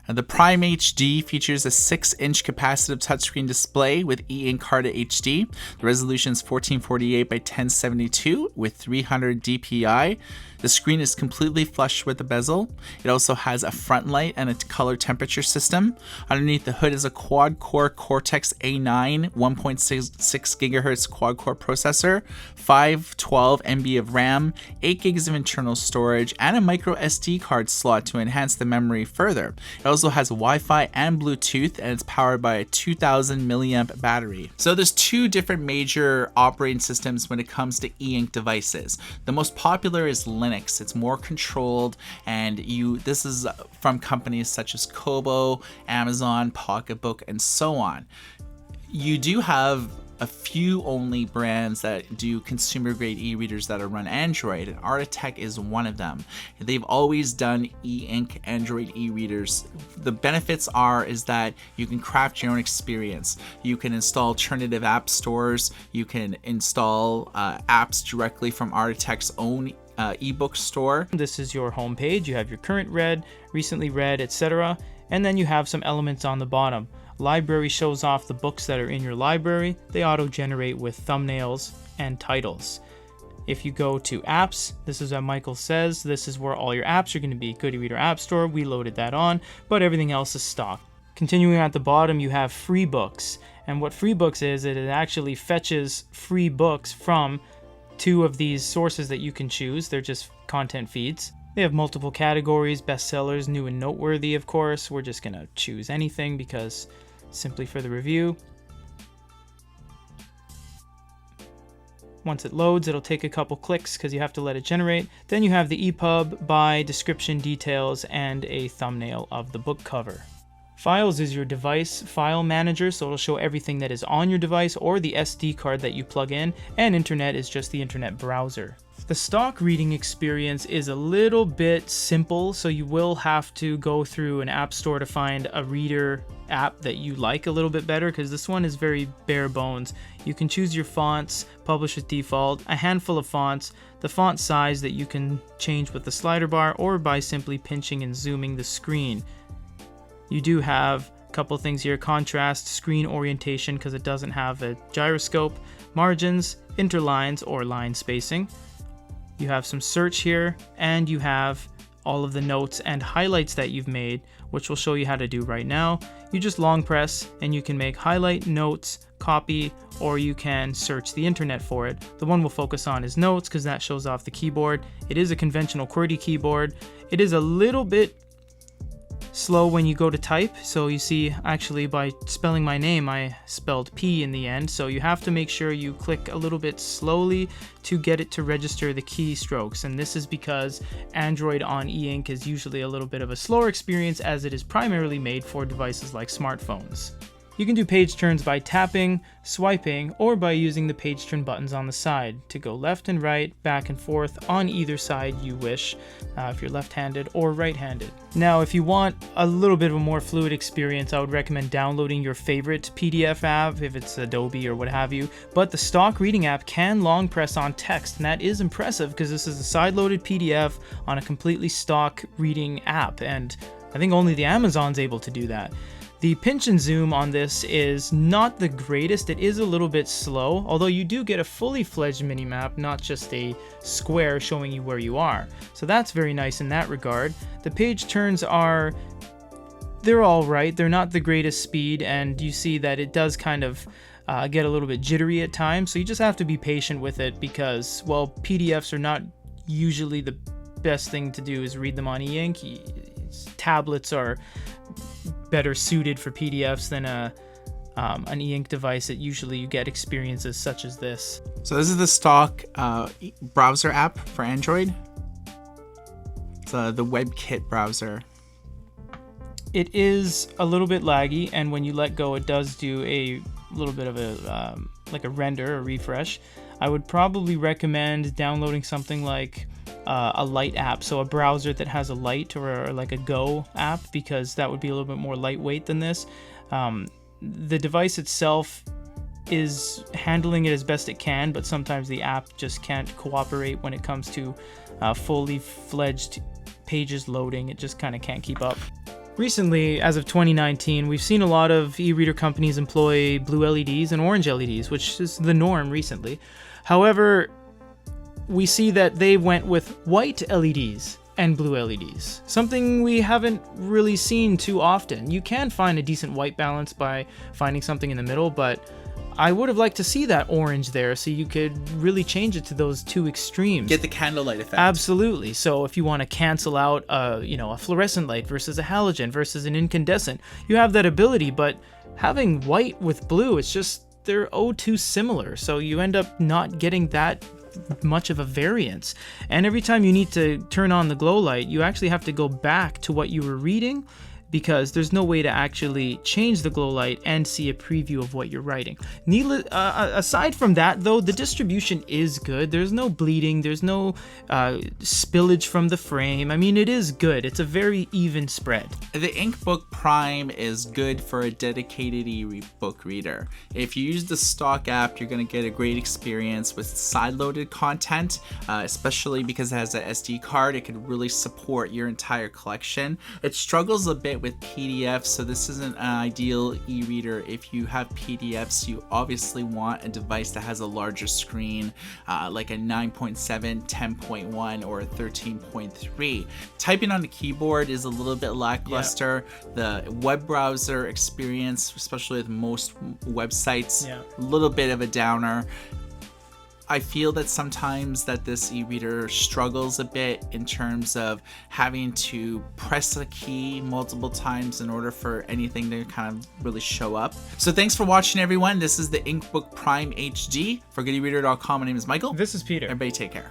The Prime HD features a 6-inch capacitive touchscreen display with e-ink Carta HD. The resolution is 1448 by 1072 with 300 dpi. The screen is completely flush with the bezel. It also has a front light and a color temperature system. Underneath the hood is a quad-core Cortex A9 1.66 GHz quad-core processor, 512 MB of RAM, 8 gigs of internal storage, and a micro SD card slot to enhance the memory further. It also has Wi-Fi and Bluetooth, and it's powered by a 2000 milliamp battery. So there's two different major operating systems when it comes to e-ink devices. The most popular is Linux. It's more controlled, and this is from companies such as Kobo, Amazon, Pocketbook, and so on. You do have a few only brands that do consumer grade e-readers that are run Android, and Artatech is one of them. They've always done e-ink Android e-readers. The benefits is that you can craft your own experience. You can install alternative app stores. You can install apps directly from Artatech's own ebook store. This is your home page. You have your current read, recently read, etc. And then you have some elements on the bottom. Library shows off the books that are in your library. They auto-generate with thumbnails and titles. If you go to apps, this is what Michael says. This is where all your apps are going to be. Good e-reader App Store, we loaded that on, but everything else is stock. Continuing at the bottom, you have free books. And what free books is, it actually fetches free books from two of these sources that you can choose. They're just content feeds. They have multiple categories: bestsellers, new and noteworthy, of course. We're just gonna choose anything because simply for the review. Once it loads, it'll take a couple clicks because you have to let it generate. Then you have the EPUB, by, description, details, and a thumbnail of the book cover. Files is your device file manager, so it'll show everything that is on your device or the SD card that you plug in, and internet is just the internet browser. The stock reading experience is a little bit simple, so you will have to go through an app store to find a reader app that you like a little bit better, because this one is very bare bones. You can choose your fonts, publish with default, a handful of fonts, the font size that you can change with the slider bar or by simply pinching and zooming the screen. You do have a couple things here: contrast, screen orientation because it doesn't have a gyroscope, margins, interlines or line spacing. You have some search here, and you have all of the notes and highlights that you've made, which we'll show you how to do right now. You just long press and you can make highlight, notes, copy, or you can search the internet for it. The one we'll focus on is notes because that shows off the keyboard. It is a conventional QWERTY keyboard. It is a little bit slow when you go to type, so you see actually by spelling my name I spelled P in the end, so you have to make sure you click a little bit slowly to get it to register the keystrokes, and this is because Android on e-ink is usually a little bit of a slower experience as it is primarily made for devices like smartphones. You can do page turns by tapping, swiping, or by using the page turn buttons on the side to go left and right, back and forth on either side you wish, if you're left-handed or right-handed. Now, if you want a little bit of a more fluid experience, I would recommend downloading your favorite PDF app, if it's Adobe or what have you, but the stock reading app can long press on text, and that is impressive because this is a side-loaded PDF on a completely stock reading app, and I think only the Amazon's able to do that. The pinch and zoom on this is not the greatest. It is a little bit slow, although you do get a fully fledged mini-map, not just a square showing you where you are. So that's very nice in that regard. The page turns they're all right. They're not the greatest speed, and you see that it does kind of get a little bit jittery at times, so you just have to be patient with it because, well, PDFs are not usually the best thing to do is read them on e-ink. Tablets are better suited for PDFs than an e-ink device. That usually you get experiences such as this. So this is the stock browser app for Android. It's the WebKit browser. It is a little bit laggy, and when you let go, it does do a little bit of a like a render, a refresh. I would probably recommend downloading something like a light app, so a browser that has a light or like a Go app, because that would be a little bit more lightweight than this. The device itself is handling it as best it can, but sometimes the app just can't cooperate when it comes to fully fledged pages loading. It just kind of can't keep up. Recently, as of 2019, we've seen a lot of e-reader companies employ blue LEDs and orange LEDs, which is the norm recently. However, we see that they went with white LEDs and blue LEDs, something we haven't really seen too often. You can find a decent white balance by finding something in the middle, but I would have liked to see that orange there so you could really change it to those two extremes. Get the candlelight effect. Absolutely. So if you want to cancel out a fluorescent light versus a halogen versus an incandescent, you have that ability, but having white with blue, it's just they're too similar. So you end up not getting that much of a variance. And every time you need to turn on the glow light, you actually have to go back to what you were reading, because there's no way to actually change the glow light and see a preview of what you're writing. Aside from that, though, the distribution is good. There's no bleeding. There's no spillage from the frame. I mean, it is good. It's a very even spread. The Inkbook Prime is good for a dedicated e-book reader. If you use the stock app, you're going to get a great experience with side-loaded content, especially because it has an SD card. It could really support your entire collection. It struggles a bit with PDFs, so this isn't an ideal e-reader. If you have PDFs, you obviously want a device that has a larger screen, like a 9.7, 10.1, or a 13.3. Typing on the keyboard is a little bit lackluster. The web browser experience, especially with most websites, a little bit of a downer. I feel that sometimes that this e-reader struggles a bit in terms of having to press a key multiple times in order for anything to kind of really show up. So thanks for watching, everyone. This is the Inkbook Prime HD. For GoodEreader.com, my name is Michael. This is Peter. Everybody take care.